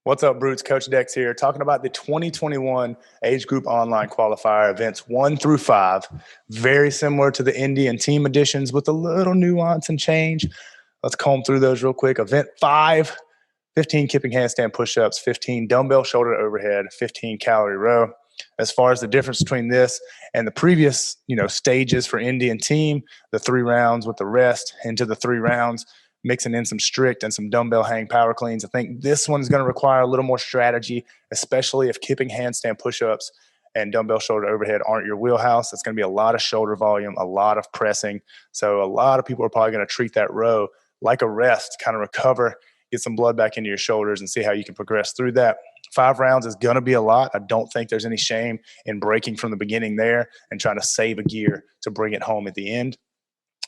What's up, Brutes? Coach Dex here, talking about the 2021 Age Group Online Qualifier events 1 through 5. Very similar to the Indy and team editions with a little nuance and change. Let's comb through those real quick. Event 5, 15 kipping handstand push-ups, 15 dumbbell shoulder to overhead, 15 calorie row. As far as the difference between this and the previous, stages for Indy and team, the 3 rounds with the rest into the 3 rounds, mixing in some strict and some dumbbell hang power cleans. I think this one's going to require a little more strategy, especially if kipping handstand push-ups and dumbbell shoulder overhead aren't your wheelhouse. It's going to be a lot of shoulder volume, a lot of pressing. So a lot of people are probably going to treat that row like a rest, kind of recover, get some blood back into your shoulders and see how you can progress through that. 5 rounds is going to be a lot. I don't think there's any shame in breaking from the beginning there and trying to save a gear to bring it home at the end.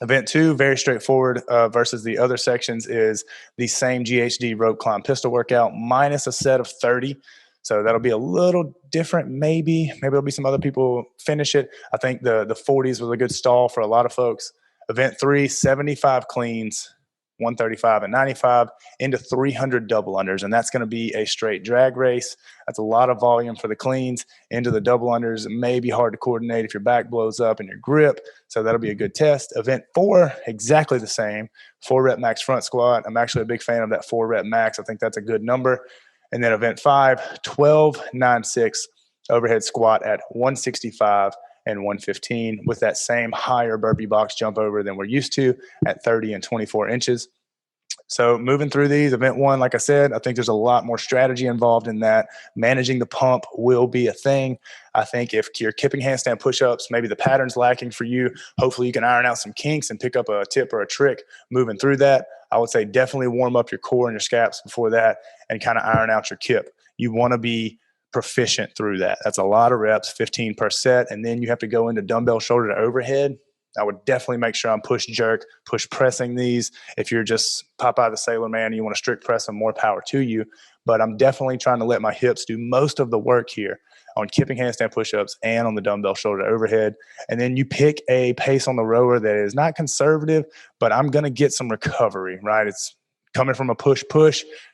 Event 2, very straightforward versus the other sections, is the same GHD rope climb pistol workout minus a set of 30. So that'll be a little different maybe. Maybe there'll be some other people finish it. I think the 40s was a good stall for a lot of folks. Event 3, 75 cleans, 135 and 95 into 300 double unders. And that's going to be a straight drag race. That's a lot of volume for the cleans. Into the double unders, it may be hard to coordinate if your back blows up and your grip. So that'll be a good test. Event 4, exactly the same. 4 rep max front squat. I'm actually a big fan of that 4 rep max. I think that's a good number. And then event 5, 12, 9, 6 overhead squat at 165 and 115 with that same higher burpee box jump over than we're used to at 30 and 24 inches. So moving through these, event 1, like I said, I think there's a lot more strategy involved in that. Managing the pump will be a thing. I think if you're kipping handstand push-ups, maybe the pattern's lacking for you. Hopefully you can iron out some kinks and pick up a tip or a trick moving through that. I would say definitely warm up your core and your scaps before that and kind of iron out your kip. You want to be proficient through that. That's a lot of reps, 15 per set, and then you have to go into dumbbell shoulder to overhead. I would definitely make sure I'm push pressing these. If you're just Popeye the Sailor Man and you want to strict press them, more power to you. But I'm definitely trying to let my hips do most of the work here on kipping handstand push-ups and on the dumbbell shoulder to overhead. And then you pick a pace on the rower that is not conservative, but I'm going to get some recovery, right? It's coming from a push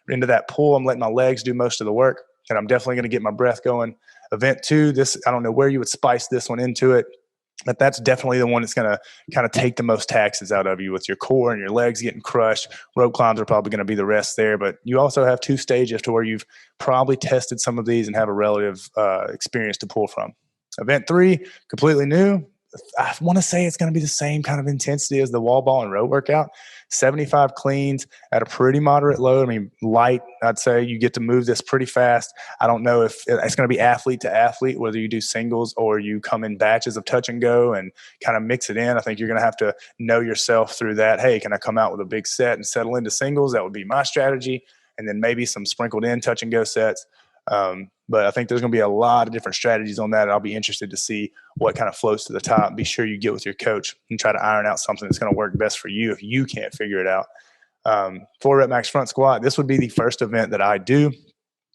into that pull. I'm letting my legs do most of the work. And I'm definitely going to get my breath going. Event 2, I don't know where you would spice this one into it, but that's definitely the one that's going to kind of take the most taxes out of you with your core and your legs getting crushed. Rope climbs are probably going to be the rest there, but you also have 2 stages to where you've probably tested some of these and have a relative experience to pull from. Event 3, completely new. I want to say it's going to be the same kind of intensity as the wall ball and row workout. 75 cleans at a pretty moderate load. I mean, light, I'd say you get to move this pretty fast. I don't know if it's going to be athlete to athlete, whether you do singles or you come in batches of touch and go and kind of mix it in. I think you're going to have to know yourself through that. Hey, can I come out with a big set and settle into singles? That would be my strategy. And then maybe some sprinkled in touch and go sets. But I think there's going to be a lot of different strategies on that. And I'll be interested to see what kind of floats to the top. Be sure you get with your coach and try to iron out something that's going to work best for you if you can't figure it out. 4 rep max front squat. This would be the first event that I do.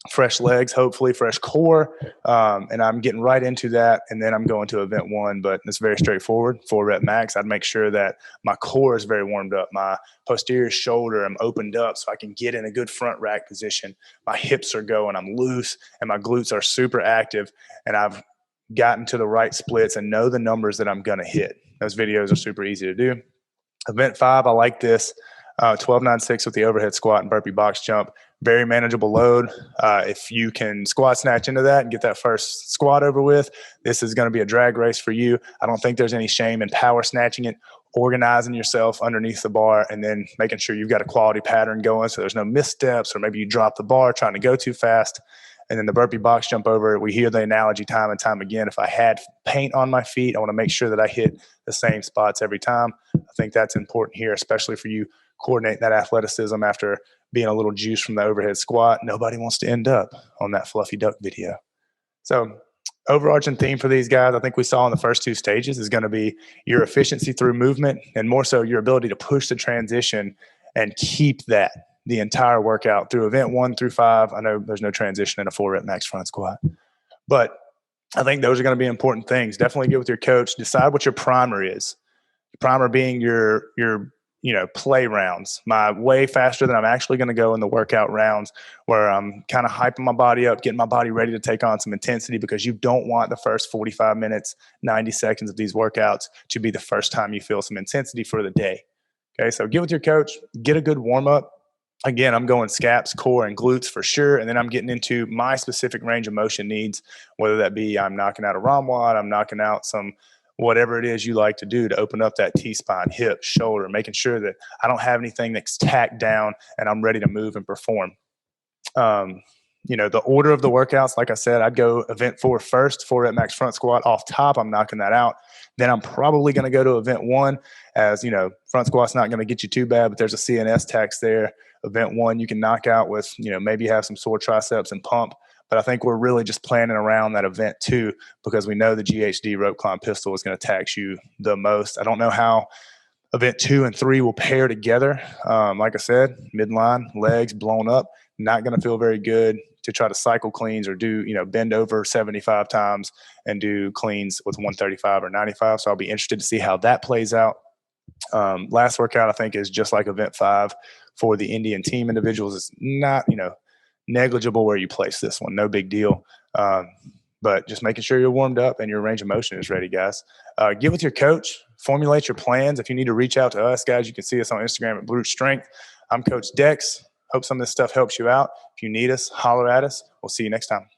Fresh legs, hopefully fresh core. And I'm getting right into that. And then I'm going to event 1, but it's very straightforward. 4 rep max. I'd make sure that my core is very warmed up. My posterior shoulder, I'm opened up so I can get in a good front rack position. My hips are going, I'm loose, and my glutes are super active. And I've gotten to the right splits and know the numbers that I'm going to hit. Those videos are super easy to do. Event 5, I like this. 12, 9, 6 with the overhead squat and burpee box jump. Very manageable load. If you can squat snatch into that and get that first squat over with, this is going to be a drag race for you. I don't think there's any shame in power snatching it, organizing yourself underneath the bar, and then making sure you've got a quality pattern going so there's no missteps, or maybe you drop the bar trying to go too fast. And then the burpee box jump over, we hear the analogy time and time again. If I had paint on my feet, I want to make sure that I hit the same spots every time. I think that's important here, especially for you coordinating that athleticism after being a little juice from the overhead squat. Nobody wants to end up on that fluffy duck video. So overarching theme for these guys, I think we saw in the first 2 stages, is going to be your efficiency through movement, and more so your ability to push the transition and keep that the entire workout through event 1 through 5. I know there's no transition in a 4 rep max front squat, but I think those are going to be important things. Definitely get with your coach, decide what your primer is. Your primer being your play rounds, my way faster than I'm actually going to go in the workout rounds, where I'm kind of hyping my body up, getting my body ready to take on some intensity, because you don't want the first 45 minutes, 90 seconds of these workouts to be the first time you feel some intensity for the day. Okay, so get with your coach, get a good warm up. Again, I'm going scaps, core, and glutes for sure. And then I'm getting into my specific range of motion needs, whether that be I'm knocking out a ROMWOD, I'm knocking out some whatever it is you like to do to open up that T-spine, hip, shoulder, making sure that I don't have anything that's tacked down and I'm ready to move and perform. The order of the workouts, like I said, I'd go event 4 first, 4 rep max front squat off top. I'm knocking that out. Then I'm probably going to go to event 1, as front squat's not going to get you too bad, but there's a CNS tax there. Event 1, you can knock out with, maybe have some sore triceps and pump. But I think we're really just planning around that event 2, because we know the GHD rope climb pistol is going to tax you the most. I don't know how event 2 and 3 will pair together. Like I said, midline, legs blown up, not going to feel very good to try to cycle cleans or do, bend over 75 times and do cleans with 135 or 95. So I'll be interested to see how that plays out. Last workout, I think, is just like event 5 for the Indian team individuals. It's not, negligible where you place this one. No big deal. But just making sure you're warmed up and your range of motion is ready, guys. Get with your coach, formulate your plans. If you need to reach out to us, guys, you can see us on Instagram at Blue Strength. I'm Coach Dex. Hope some of this stuff helps you out. If you need us, holler at us. We'll see you next time.